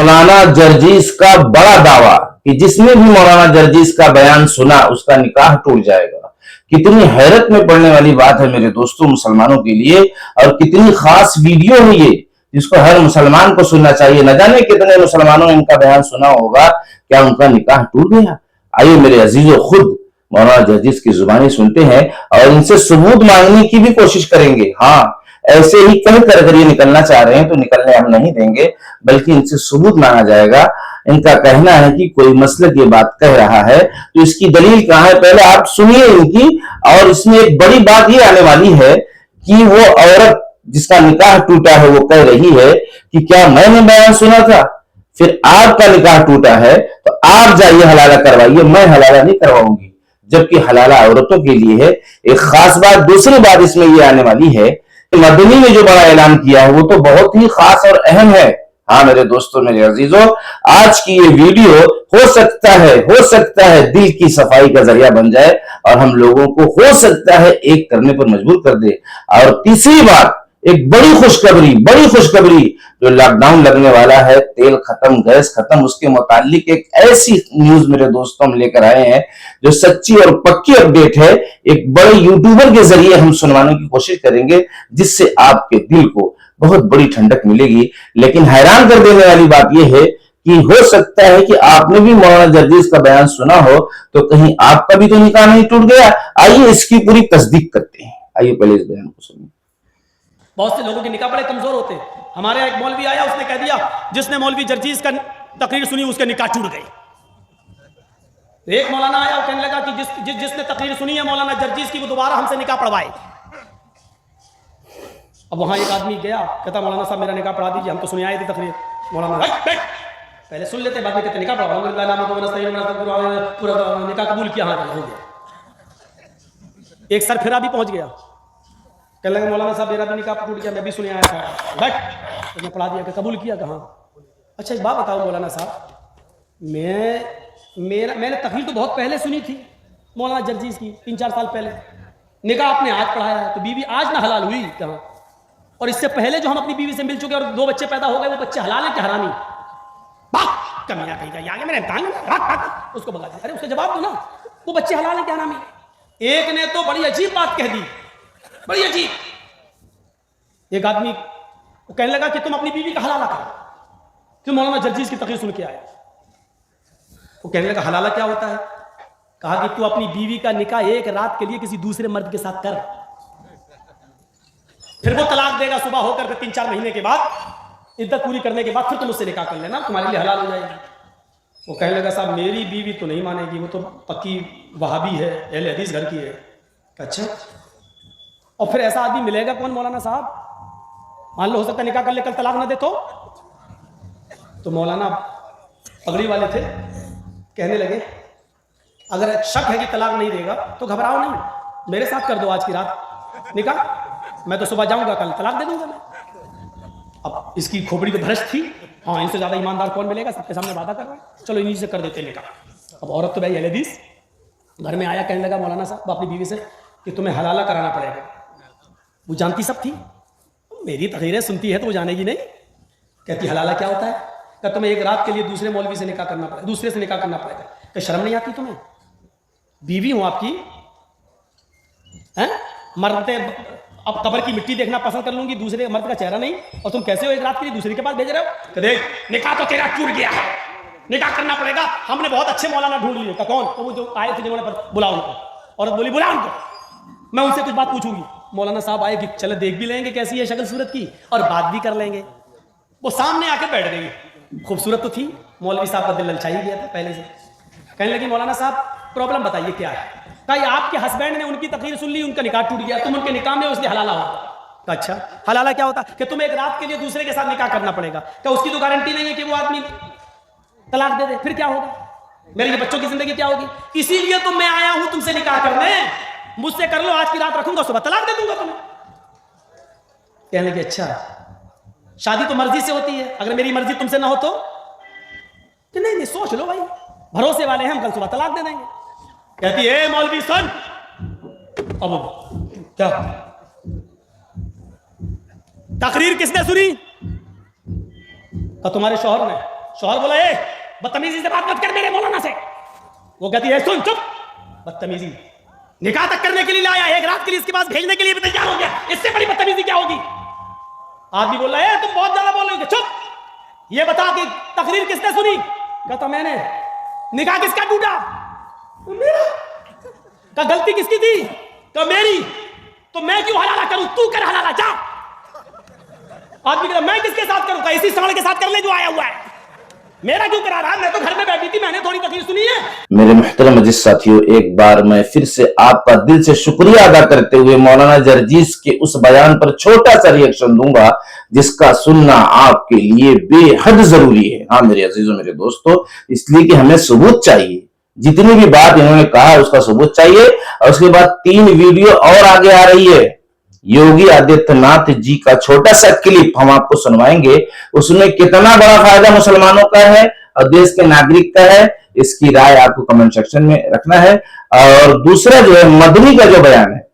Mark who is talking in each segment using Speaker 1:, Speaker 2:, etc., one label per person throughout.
Speaker 1: मौलाना जर्जीस का बड़ा दावा कि जिसने भी मौलाना जर्जीस का बयान सुना उसका निकाह टूट जाएगा। कितनी हैरत में पड़ने वाली बात है मेरे दोस्तों मुसलमानों के लिए, और कितनी खास वीडियो है ये जिसको हर मुसलमान को सुनना चाहिए। न जाने कितने मुसलमानों ने इनका बयान सुना होगा, क्या उनका निकाह टूट गया? आइए मेरे अजीजों, खुद मौलाना जर्जीस की जुबानी सुनते हैं और इनसे सबूत मांगने की भी कोशिश करेंगे। हाँ, ऐसे ही कह कर अगर ये निकलना चाह रहे हैं तो निकलने हम नहीं देंगे, बल्कि इनसे सबूत मांगा जाएगा। इनका कहना है कि कोई मसलक ये बात कह रहा है तो इसकी दलील कहां है, पहले आप सुनिए इनकी। और इसमें एक बड़ी बात ये आने वाली है कि वो औरत जिसका निकाह टूटा है वो कह रही है कि क्या मैंने बयान सुना था, फिर आपका निकाह टूटा है तो आप जाइए हलाला करवाइए, मैं हलाला नहीं करवाऊंगी, जबकि हलाला औरतों के लिए है। एक खास बात, दूसरी बात इसमें ये आने वाली है कि मदनी ने जो बड़ा ऐलान किया है वो तो बहुत ही खास और अहम है। हाँ मेरे दोस्तों, मेरे अजीजों, आज की ये वीडियो हो सकता है दिल की सफाई का जरिया बन जाए और हम लोगों को हो सकता है एक करने पर मजबूर कर दे। और तीसरी बात, एक बड़ी खुशखबरी जो लॉकडाउन लगने वाला है, तेल खत्म, गैस खत्म, उसके मुतालिक एक ऐसी न्यूज मेरे दोस्तों हम लेकर आए हैं जो सच्ची और पक्की अपडेट है। एक बड़े यूट्यूबर के जरिए हम सुनवाने की कोशिश करेंगे जिससे आपके दिल को बहुत बड़ी ठंडक मिलेगी। लेकिन हैरान कर देने वाली बात यह है कि हो सकता है कि आपने भी मौलाना जर्जीस का बयान सुना हो तो कहीं आपका भी तो निकाह नहीं टूट गया। आइए इसकी पूरी तस्दीक करते हैं। आइए पहले इस बयान को सुनिए।
Speaker 2: बहुत से लोगों के निकाह बड़े कमजोर होते हैं। हमारे एक मौलवी आया, उसने कह दिया जिसने मौलवी जर्जीस का तकरीर सुनी उसके निकाह टूट गई। एक मौलाना आया, वो कहने लगा कि जिसने तकरीर सुनी है मौलाना जर्जीस की वो दोबारा हमसे निकाह पढ़वाए। अब वहां एक आदमी गया, कहता मौलाना साहब मेरा निकाह पढ़ा दीजिए, हम तो सुने आए थे तकरीर। मौलाना पहले सुन लेते, बाद में कहते निकाह पढ़ा, पूरा निकाह कबूल किया, हाँ हो गया। एक सर फिरा भी पहुंच गया, कहने लगे मौलाना साहब मेरा भी निकाह टूट गया, मैं भी सुने आया था। बट मैं पढ़ा दिया कि कबूल किया कहाँ? अच्छा एक बात बताओ मौलाना साहब, मैंने तकरीर तो बहुत पहले सुनी थी मौलाना जर्जीस की, 3-4 साल पहले। निकाह आपने आज पढ़ाया है तो बीवी आज ना हलाल हुई कहाँ? और इससे पहले जो हम अपनी बीवी से मिल चुके और 2 बच्चे पैदा हो गए, वो बच्चे हलाल है कि हरामी? कमियां कहीं का आगे मेरे उसको बता दिया। अरे उसका जवाब दो ना, वो बच्चे हलाल है कि हरामी? एक ने तो बड़ी अजीब बात कह दी, बड़ी अजीब। एक आदमी वो कहने लगा कि तुम अपनी बीवी का हलाला करो, तुम मौलाना जर्जीस की तकरीर सुन के आए। वो कहने लगा हलाला क्या होता है? कहा कि तू अपनी बीवी का निकाह एक रात के लिए किसी दूसरे मर्द के साथ कर, फिर वो तलाक देगा सुबह होकर, फिर 3-4 महीने के बाद इद्दत पूरी करने के बाद फिर तुम उससे निकाह कर लेना, तुम्हारे लिए हलाल हो जाएगी। वो कहने लगा साहब मेरी बीवी तो नहीं मानेगी, वो तो पक्की वहाबी है, अहले हदीस घर की है। अच्छा, और फिर ऐसा आदमी मिलेगा कौन मौलाना साहब? मान लो हो सकता है निकाह कर ले, कल तलाक ना दे तो मौलाना पगड़ी वाले थे, कहने लगे अगर शक है कि तलाक नहीं देगा तो घबराओ नहीं, मेरे साथ कर दो आज की रात निकाह, मैं तो सुबह जाऊंगा, कल तलाक दे दूंगा मैं। अब इसकी खोपड़ी तो भ्रष्ट थी, हाँ इनसे ज्यादा ईमानदार कौन मिलेगा, सबके सामने वादा कर रहा है, चलो इन्हीं से कर देते निकाह। अब औरत तो भाई अहले हदीस घर में आया, कहने लगा मौलाना साहब अपनी बीवी से कि तुम्हें हलाला कराना पड़ेगा। वो जानती सब थी, मेरी तकरीरें सुनती है तो वो जानेगी नहीं। कहती हलाला क्या होता है? क्या तुम्हें एक रात के लिए दूसरे मौलवी से निकाह करना पड़ेगा, दूसरे से निकाह करना पड़ेगा? क्या शर्म नहीं आती तुम्हें? बीवी हूं आपकी, हैं? मरते अब कब्र की मिट्टी देखना पसंद कर लूंगी, दूसरे मर्द का चेहरा नहीं, और तुम कैसे हो एक रात के लिए दूसरे के पास भेज रहे हो? तो देख निकाह तो तेरा टूट गया है, निकाह करना पड़ेगा, हमने बहुत अच्छे मौलाना ढूंढ लिए। कौन? तो वो जो आए थे जिन्होंने बुलाओ उनको। औरत बोली बुला उनको, मैं उनसे कुछ बात पूछूंगी। मौलाना साहब आए कि चले देख भी लेंगे कैसी है शक्ल सूरत की और बात भी कर लेंगे। वो सामने आके बैठ गई, खूबसूरत तो थी, मौलवी साहब का दिल ललचा ही गया था पहले से। कहने लगी मौलाना साहब प्रॉब्लम बताइए क्या है? कहा आपके हस्बैंड ने उनकी तकरीर सुन ली, उनका निकाह टूट गया, तुम उनके निकाह में उसने हलाला हो। अच्छा हलाला क्या होता? कि तुम्हें एक रात के लिए दूसरे के साथ निकाह करना पड़ेगा। क्या उसकी तो गारंटी नहीं है कि वो आदमी तलाक दे दे? फिर क्या होगा? मेरे ये बच्चों की जिंदगी क्या होगी? इसीलिए तो मैं आया हूं तुमसे निकाह करने, मुझसे कर लो, आज की रात रखूंगा, सुबह तलाक दे दूंगा तुम्हें। कहने लगे अच्छा शादी तो मर्जी से होती है, अगर मेरी मर्जी तुमसे ना हो तो? नहीं सोच लो भाई, भरोसे वाले हैं हम, कल सुबह तलाक दे देंगे। कहती है मौलवी सन, अब क्या तकरीर किसने सुनी? का तुम्हारे शौहर ने। शौहर बोला, ए बदतमीजी से बात मत कर मेरे मौलाना से। वो कहती है, सुन चुप, बदतमीजी निकाह तक करने के लिए लाया, एक रात के लिए इसके पास भेजने के लिए भी तैयार हो गया, इससे बड़ी बदतमीजी क्या होगी। आदमी बोला, ए तुम बहुत ज्यादा बोल रहे हो, चुप, ये बता कि तकरीर किसने सुनी। कहता मैंने। निकाह किसका टूटा? मेरा। का गलती किसकी थी? का मेरी। तो मैं क्यों हलाला करूं, तू कर हलाला, जा। आदमी कहता मैं किसके साथ करूं? इसी साल के साथ कर ले जो आया हुआ है, मेरा क्यों करा रहा है, मैं तो घर में बैठी थी, मैंने थोड़ी तकलीफ सुनी है।
Speaker 1: मेरे मुहतरम अजीज साथियों, एक बार मैं फिर से आपका दिल से शुक्रिया अदा करते हुए मौलाना जर्जीस के उस बयान पर छोटा सा रिएक्शन दूंगा जिसका सुनना आपके लिए बेहद जरूरी है। हाँ मेरे अजीजों, मेरे दोस्तों, इसलिए कि हमें सबूत चाहिए, जितनी भी बात इन्होंने कहा उसका सबूत चाहिए। और उसके बाद 3 वीडियो और आगे आ रही है, योगी आदित्यनाथ जी का छोटा सा क्लिप हम आपको सुनवाएंगे। उसमें कितना बड़ा फायदा मुसलमानों का है और देश के नागरिक का है, इसकी राय आपको कमेंट सेक्शन में रखना है। और दूसरा जो है मदनी का जो बयान है,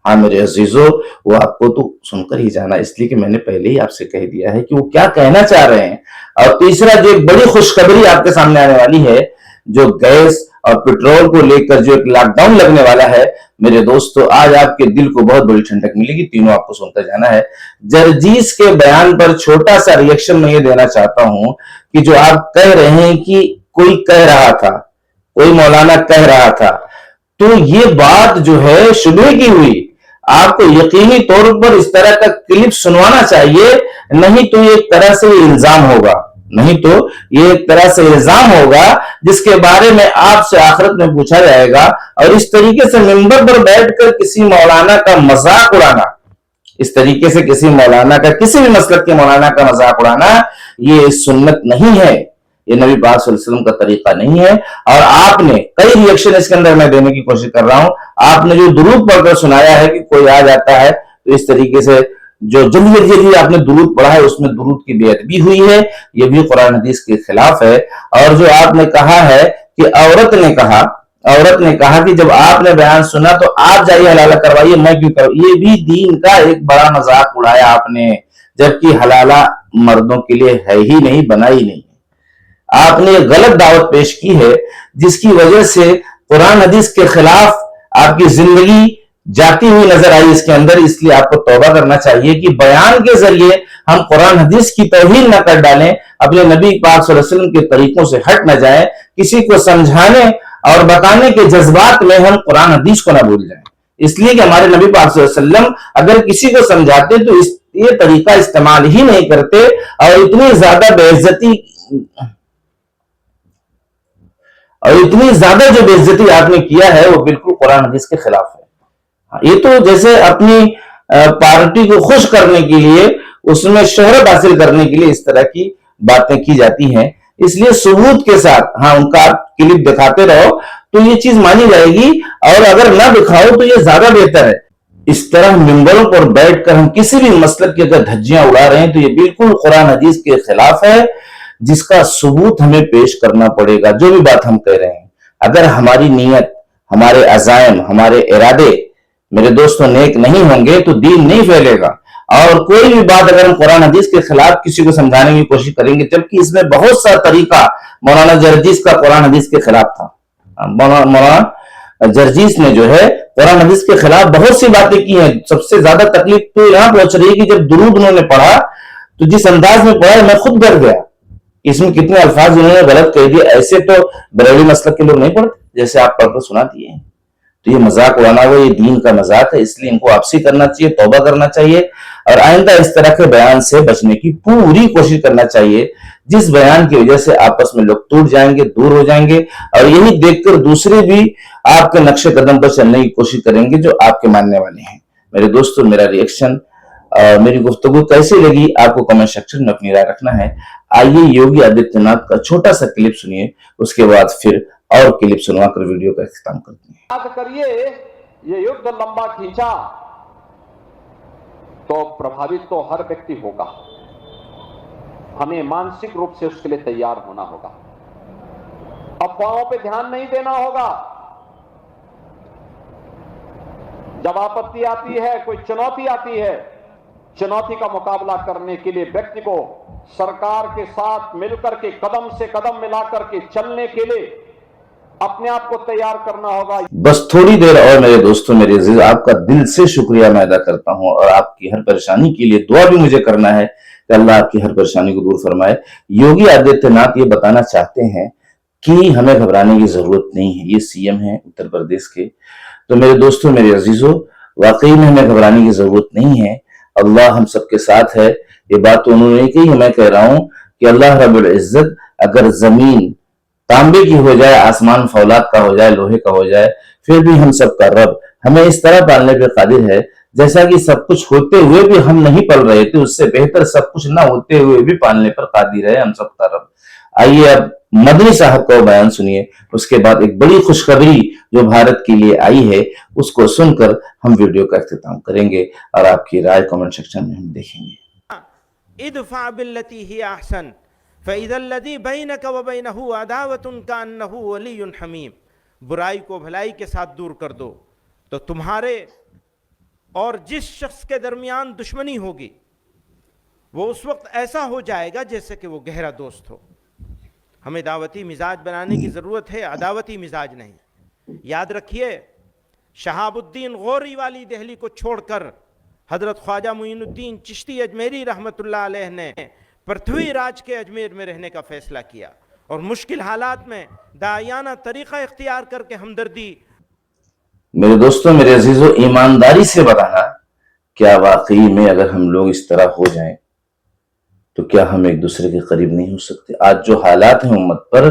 Speaker 1: हाँ मेरे अजीजों, वो आपको तो सुनकर ही जाना, इसलिए कि मैंने पहले ही आपसे कह दिया है कि वो क्या कहना चाह रहे हैं। और तीसरा जो एक बड़ी खुशखबरी आपके सामने आने वाली है, जो गैस और पेट्रोल को लेकर जो एक लॉकडाउन लगने वाला है, मेरे दोस्तों आज आपके दिल को बहुत बड़ी ठंडक मिलेगी। तीनों आपको सुनकर जाना है। जर्जीस के बयान पर छोटा सा रिएक्शन मैं ये देना चाहता हूं कि जो आप कह रहे हैं कि कोई कह रहा था, कोई मौलाना कह रहा था, तो ये बात जो है सुबह की हुई, आपको यकीनी तौर पर इस तरह का क्लिप सुनवाना चाहिए, नहीं तो ये एक तरह से इल्जाम होगा, नहीं तो ये एक तरह से इल्जाम होगा जिसके बारे में आपसे आखिरत में पूछा जाएगा। और इस तरीके से मिंबर पर बैठकर किसी मौलाना का मजाक उड़ाना, इस तरीके से किसी मौलाना का, किसी भी मसलक के मौलाना का मजाक उड़ाना, ये सुन्नत नहीं है, ये नबी पाक सल्लल्लाहु अलैहि वसल्लम का तरीका नहीं है। और आपने कई रिएक्शन इसके अंदर मैं देने की कोशिश कर रहा हूं। आपने जो दुरूद पढ़कर सुनाया है कि कोई आ जाता है तो इस तरीके से जो जल्दी जल्दी आपने दुरूद पढ़ा है उसमें दुरूद की बेअदबी हुई है, ये भी कुरान हदीस के खिलाफ है। और जो आपने कहा है कि औरत ने कहा कि जब आपने बयान सुना तो आप जाइए हलाला करवाइए, मैं क्यों करूं, ये भी दीन का एक बड़ा मजाक उड़ाया आपने, जबकि हलाला मर्दों के लिए है ही नहीं, बना ही नहीं। आपने गलत दावत पेश की है जिसकी वजह से कुरान हदीस के खिलाफ आपकी जिंदगी जाती हुई नजर आई इसके अंदर। इसलिए आपको तौबा करना चाहिए कि बयान के जरिए हम कुरान हदीस की तौहीन न कर डालें, अपने नबी पाक सल्लल्लाहु अलैहि वसल्लम के तरीकों से हट न जाएं, किसी को समझाने और बताने के जज्बात में हम कुरान हदीस को ना भूल जाएं। इसलिए कि हमारे नबी पाक सल्लल्लाहु अलैहि वसल्लम अगर किसी को समझाते तो ये तरीका इस्तेमाल ही नहीं करते। और इतनी ज्यादा जो बेइज्जती आपने किया है वो बिल्कुल कुरान हदीस के खिलाफ है। ये तो जैसे अपनी पार्टी को खुश करने के लिए, उसमें शोहरत हासिल करने के लिए इस तरह की बातें की जाती हैं। इसलिए सबूत के साथ हाँ उनका आप क्लिप दिखाते रहो तो ये चीज मानी जाएगी, और अगर ना दिखाओ तो ये ज्यादा बेहतर है। इस तरह मिंबरों पर बैठकर हम किसी भी मसलक की अगर धज्जियां उड़ा रहे हैं तो ये बिल्कुल कुरान हदीस के खिलाफ है, जिसका सबूत हमें पेश करना पड़ेगा। जो भी बात हम कह रहे हैं, अगर हमारी नीयत, हमारे अज़ाइम, हमारे इरादे मेरे दोस्तों नेक नहीं होंगे तो दीन नहीं फैलेगा। और कोई भी बात अगर हम कुरान हदीस के खिलाफ किसी को समझाने की कोशिश करेंगे, जबकि इसमें बहुत सा तरीका मौलाना जर्जीस का कुरान हदीस के खिलाफ था। मौलाना जर्जीस ने जो है कुरान हदीस के खिलाफ बहुत सी बातें की हैं। सबसे ज्यादा तकलीफ तो यहां पहुंच रही है कि जब दुरूद उन्होंने पढ़ा तो जिस अंदाज में पढ़ा मैं खुद डर गया, इसमें कितने अल्फाज उन्होंने गलत कह दिए। ऐसे तो बरेली मसलक के लोग नहीं पढ़ते जैसे आप पढ़कर सुना दिए। तो ये मजाक उड़ाना हुआ, ये दीन का मजाक है, इसलिए इनको वापसी करना चाहिए, तौबा करना चाहिए और आइंदा इस तरह के बयान से बचने की पूरी कोशिश करना चाहिए, जिस बयान की वजह से आपस में लोग टूट जाएंगे, दूर हो जाएंगे। और यही देखकर दूसरे भी आपके नक्शे कदम पर चलने की कोशिश करेंगे जो आपके मानने वाले हैं। मेरे दोस्तों, मेरा रिएक्शन, मेरी गुफ्तगू कैसी लगी आपको कमेंट सेक्शन में अपनी राय रखना है। आइए योगी आदित्यनाथ का छोटा सा क्लिप सुनिए, उसके बाद फिर और क्लिप सुनवाकर वीडियो का इख्तिताम करते हैं।
Speaker 3: याद करिए, ये युद्ध लंबा खींचा तो प्रभावित तो हर व्यक्ति होगा, हमें मानसिक रूप से उसके लिए तैयार होना होगा, अफवाहों पे ध्यान नहीं देना होगा। जब आपत्ति आती है, कोई चुनौती आती है, चुनौती का मुकाबला करने के लिए व्यक्ति को सरकार के साथ मिलकर के कदम से कदम मिलाकर के चलने के लिए अपने आप को तैयार करना होगा।
Speaker 1: बस थोड़ी देर और मेरे दोस्तों, मेरे अजीज, आपका दिल से शुक्रिया मैं अदा करता हूं और आपकी हर परेशानी के लिए दुआ भी मुझे करना है कि अल्लाह आपकी हर परेशानी को दूर फरमाए। योगी आदित्यनाथ ये बताना चाहते हैं कि हमें घबराने की जरूरत नहीं है। ये सीएम है उत्तर प्रदेश के। तो मेरे दोस्तों, मेरे अजीजों, वाकई में हमें घबराने की जरूरत नहीं है। अल्लाह हम सबके साथ है। ये बात तो उन्होंने नहीं कही, मैं कह रहा हूं कि अल्लाह रब्बुल इज्जत अगर जमीन तांबे की हो जाए, आसमान फौलाद का हो जाए, लोहे का हो जाए, फिर भी हम सबका रब हमें इस तरह पालने पर कादिर है जैसा कि सब कुछ होते हुए भी हम नहीं पल रहे थे, उससे बेहतर सब कुछ ना होते हुए भी पालने पर कादिर है हम सबका रब। आइए अब मदनी साहब का बयान सुनिए, उसके बाद एक बड़ी खुशखबरी जो भारत के लिए आई है उसको सुनकर हम वीडियो का इख्तिताम करेंगे और आपकी राय कमेंट सेक्शन में हम देखेंगे।
Speaker 4: इदफा बिल्लती ही अहसन फ़इज़ल्लज़ी बैनक व बैनहु अदावतुन कअन्नहु वलियुन हमीम। बुराई को भलाई के साथ दूर कर दो तो तुम्हारे और जिस शख्स के दरमियान दुश्मनी होगी वो उस वक्त ऐसा हो जाएगा जैसे कि वो गहरा दोस्त हो। हमें दावती मिजाज बनाने की ज़रूरत है, अदावती मिजाज नहीं। याद रखिए, शहाबुद्दीन गौरी वाली दहली को छोड़कर हजरत ख्वाजा मुइनुद्दीन चिश्ती अजमेरी रहमतुल्लाह अलैह ने पृथ्वी राज के अजमेर में रहने का फैसला किया और मुश्किल हालात में दायाना तरीक़ा इख्तियार करके हमदर्दी।
Speaker 1: मेरे दोस्तों, मेरे अजीजों, ईमानदारी से बताना, क्या वाकई में अगर हम लोग इस तरह हो जाएं तो क्या हम एक दूसरे के करीब नहीं हो सकते? आज जो हालात हैं उम्मत पर,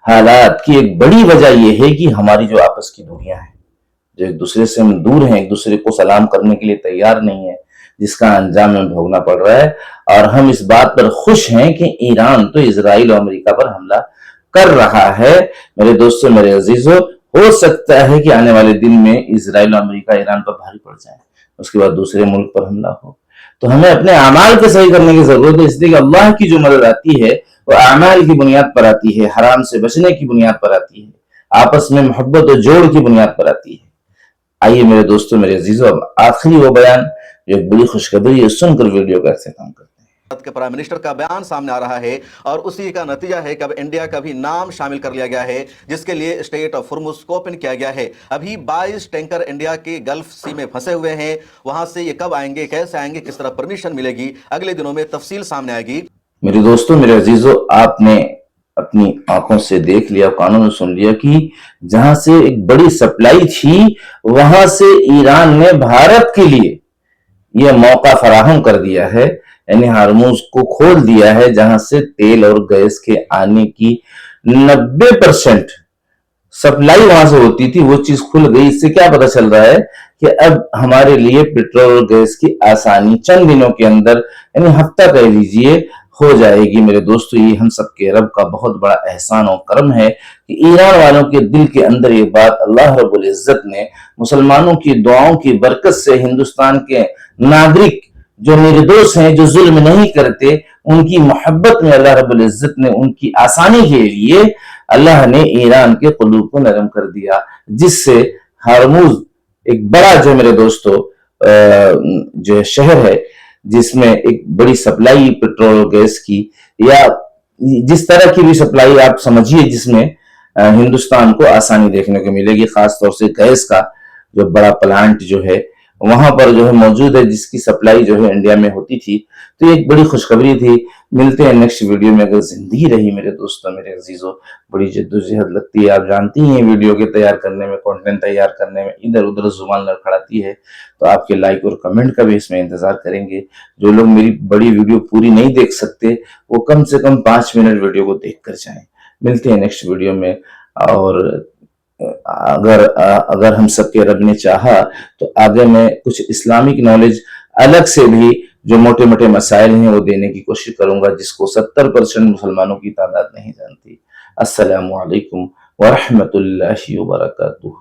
Speaker 1: हालात की एक बड़ी वजह यह है कि हमारी जो आपस की दूरियां हैं, जो एक दूसरे से हम दूर हैं, एक दूसरे को सलाम करने के लिए तैयार नहीं है, जिसका अंजाम हमें भोगना पड़ रहा है। और हम इस बात पर खुश हैं कि ईरान तो इजराइल और अमेरिका पर हमला कर रहा है। मेरे दोस्तों, मेरे अजीजों, हो सकता है कि आने वाले दिन में इजराइल और अमेरिका ईरान पर भारी पड़ जाए, उसके बाद दूसरे मुल्क पर हमला हो। तो हमें अपने अमाल के सही करने की जरूरत है, इसलिए कि अल्लाह की जो मदद आती है वो अमाल की बुनियाद पर आती है, हराम से बचने की बुनियाद पर आती है, आपस में मोहब्बत और जोड़ की बुनियाद पर आती है। आइए मेरे दोस्तों, मेरे अजीजों, अब आखिरी वो बयान जो एक बड़ी खुशखबरी है, सुनकर वीडियो का इख्तिताम करते हैं।
Speaker 5: भारत के प्राइम मिनिस्टर का बयान सामने आ रहा है और उसी का नतीजा है कि अब इंडिया का भी नाम शामिल कर लिया गया है, जिसके लिए स्टेट ऑफ हुर्मुज़ को ओपन किया गया है। अभी 22 टैंकर इंडिया के गल्फ सी में फंसे हुए हैं। वहां से ये कब आएंगे, कैसे आएंगे, किस तरह परमिशन मिलेगी, अगले दिनों में तफसील सामने आएगी।
Speaker 1: मेरे दोस्तों, मेरे अजीजों, आपने अपनी आंखों से देख लिया, कानों में सुन लिया कि जहां से एक बड़ी सप्लाई थी वहां से ईरान ने भारत के लिए यह मौका फराहम कर दिया है, यानी हार्मुज को खोल दिया है, जहां से तेल और गैस के आने की 90% सप्लाई वहां से होती थी, वो चीज खुल गई। इससे क्या पता चल रहा है कि अब हमारे लिए पेट्रोल और गैस की आसानी चंद दिनों के अंदर, यानी हफ्ता कह लीजिए, हो जाएगी। मेरे दोस्तों, ये हम सबके रब का बहुत बड़ा एहसान और करम है कि ईरान वालों के दिल के अंदर ये बात अल्लाह रब्बुल इज्जत ने मुसलमानों की दुआओं की बरकत से, हिंदुस्तान के नागरिक जो निर्दोष हैं, जो जुल्म नहीं करते, उनकी मोहब्बत में अल्लाह रब्बुल इज्जत ने उनकी आसानी के लिए अल्लाह ने ईरान के कुलूब को नरम कर दिया, जिससे हार्मुज एक बड़ा, जो मेरे दोस्तों, जो शहर है जिसमें एक बड़ी सप्लाई पेट्रोल गैस की, या जिस तरह की भी सप्लाई आप समझिए, जिसमें हिंदुस्तान को आसानी देखने को मिलेगी, खासतौर से गैस का जो बड़ा प्लांट जो है वहां पर जो है मौजूद है, जिसकी सप्लाई जो है इंडिया में होती थी। तो ये एक बड़ी खुशखबरी थी। मिलते हैं नेक्स्ट वीडियो में। अगर जिंदगी रही मेरे दोस्तों, मेरे अजीजों, बड़ी जद्दोजहद लगती है, आप जानती हैं वीडियो के तैयार करने में, कंटेंट तैयार करने में, इधर उधर जुबान लड़खड़ाती है, तो आपके लाइक और कमेंट का भी इसमें इंतजार करेंगे। जो लोग मेरी बड़ी वीडियो पूरी नहीं देख सकते, वो कम से कम 5 मिनट वीडियो को देख कर जाएं। मिलते हैं नेक्स्ट वीडियो में। और अगर हम सबके रब ने चाहा तो आगे मैं कुछ इस्लामिक नॉलेज अलग से भी, जो मोटे मोटे मसाइल हैं, वो देने की कोशिश करूंगा, जिसको 70% मुसलमानों की तादाद नहीं जानती। अस्सलामु अलैकुम व रहमतुल्लाहि व बरकातुहू।